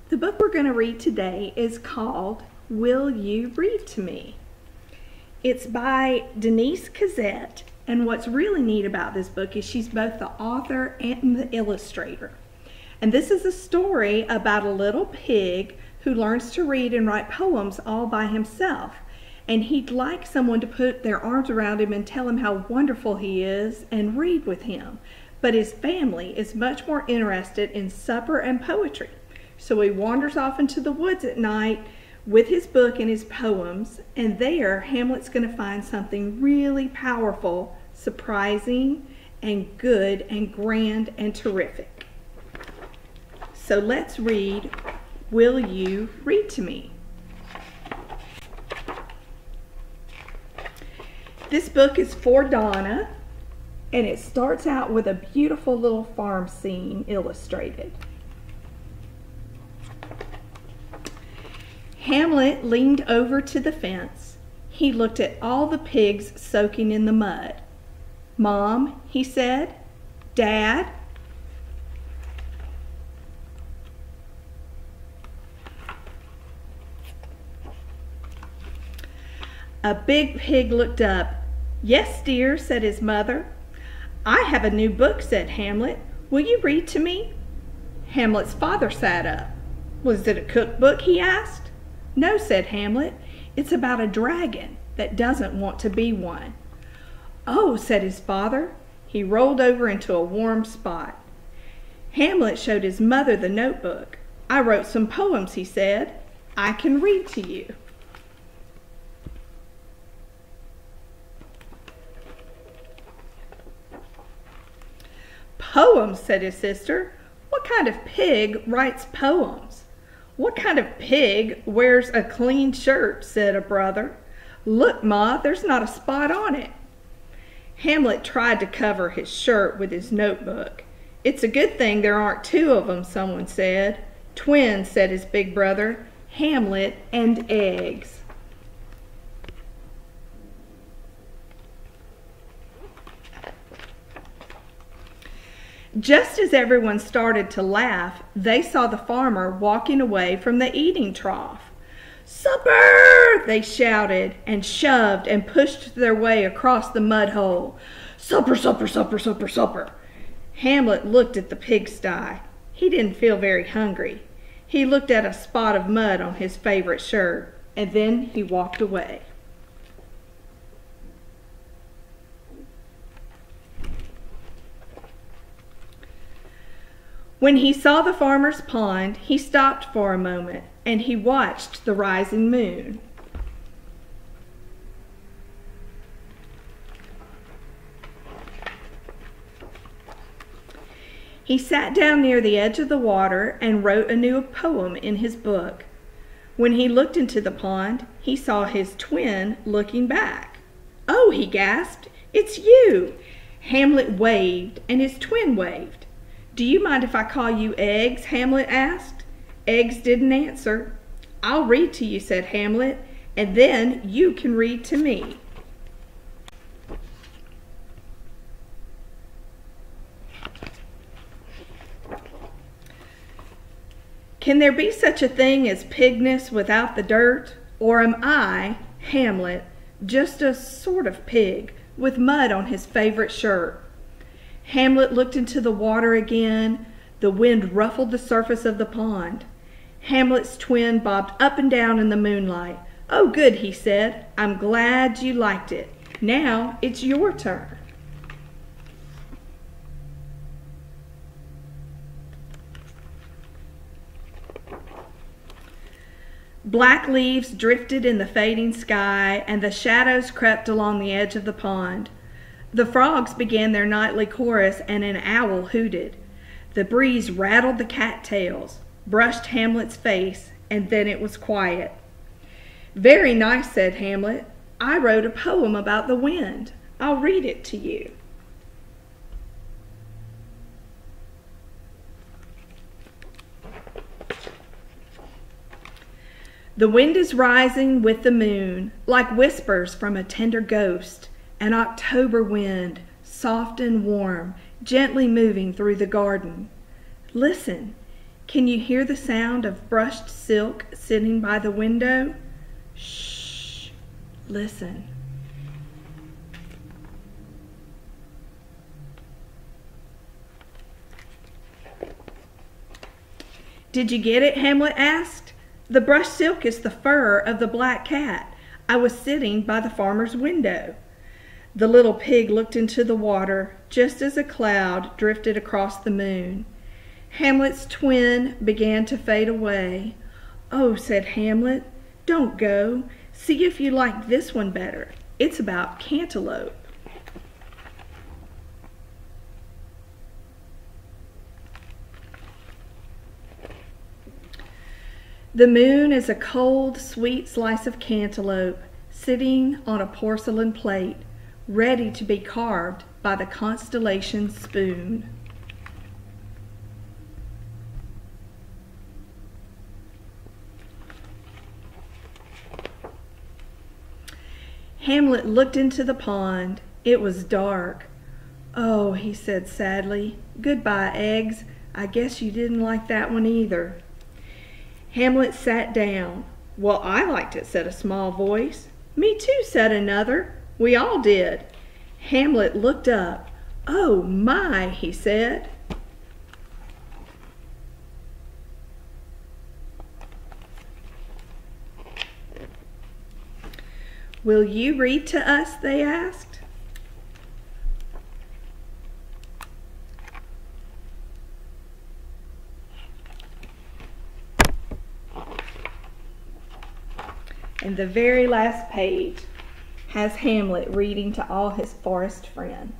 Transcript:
The book we're going to read today is called Will You Read to Me? It's by Denise Cassette, and what's really neat about this book is she's both the author and the illustrator. And this is a story about a little pig who learns to read and write poems all by himself. And he'd like someone to put their arms around him and tell him how wonderful he is and read with him. But his family is much more interested in supper and poetry. So he wanders off into the woods at night with his book and his poems, and there Hamlet's going to find something really powerful, surprising, and good and grand and terrific. So let's read Will You Read to Me? This book is for Donna, and it starts out with a beautiful little farm scene illustrated. Hamlet leaned over to the fence. He looked at all the pigs soaking in the mud. "Mom," he said. "Dad?" A big pig looked up. "Yes, dear," said his mother. "I have a new book," said Hamlet. "Will you read to me?" Hamlet's father sat up. "Was it a cookbook?" he asked. "No," said Hamlet. "It's about a dragon that doesn't want to be one." "Oh," said his father. He rolled over into a warm spot. Hamlet showed his mother the notebook. "I wrote some poems," he said. "I can read to you." "Poems," said his sister. "What kind of pig writes poems?" "What kind of pig wears a clean shirt?" said a brother. "Look, Ma, there's not a spot on it." Hamlet tried to cover his shirt with his notebook. "It's a good thing there aren't two of them," someone said. "Twins," said his big brother. "Hamlet and eggs." Just as everyone started to laugh, they saw the farmer walking away from the eating trough. "Supper!" they shouted, and shoved and pushed their way across the mud hole. "Supper, supper, supper, supper, supper!" Hamlet looked at the pigsty. He didn't feel very hungry. He looked at a spot of mud on his favorite shirt, and then he walked away. When he saw the farmer's pond, he stopped for a moment, and he watched the rising moon. He sat down near the edge of the water and wrote a new poem in his book. When he looked into the pond, he saw his twin looking back. "Oh," he gasped, "it's you!" Hamlet waved, and his twin waved. "Do you mind if I call you Eggs?" Hamlet asked. Eggs didn't answer. "I'll read to you," said Hamlet, "and then you can read to me." Can there be such a thing as pigness without the dirt? Or am I, Hamlet, just a sort of pig with mud on his favorite shirt? Hamlet looked into the water again. The wind ruffled the surface of the pond. Hamlet's twin bobbed up and down in the moonlight. "Oh, good," he said. "I'm glad you liked it. Now it's your turn." Black leaves drifted in the fading sky, and the shadows crept along the edge of the pond. The frogs began their nightly chorus, and an owl hooted. The breeze rattled the cattails, brushed Hamlet's face, and then it was quiet. "Very nice," said Hamlet. "I wrote a poem about the wind. I'll read it to you." The wind is rising with the moon, like whispers from a tender ghost, an October wind, soft and warm, gently moving through the garden. Listen, Can you hear the sound of brushed silk sitting by the window? Shh, listen. Did you get it? Hamlet asked. The brushed silk is the fur of the black cat. I was sitting by the farmer's window. The little pig looked into the water just as a cloud drifted across the moon. Hamlet's twin began to fade away. Oh, said Hamlet, don't go. See if you like this one better. It's about cantaloupe. The moon is a cold, sweet slice of cantaloupe sitting on a porcelain plate, ready to be carved by the constellation spoon. Hamlet looked into the pond. It was dark. Oh, he said sadly, goodbye, eggs. I guess you didn't like that one either. Hamlet sat down. Well, I liked it, said a small voice. Me too, said another. We all did. Hamlet looked up. Oh, my, he said. Will you read to us? They asked. And the very last page has Hamlet reading to all his forest friends.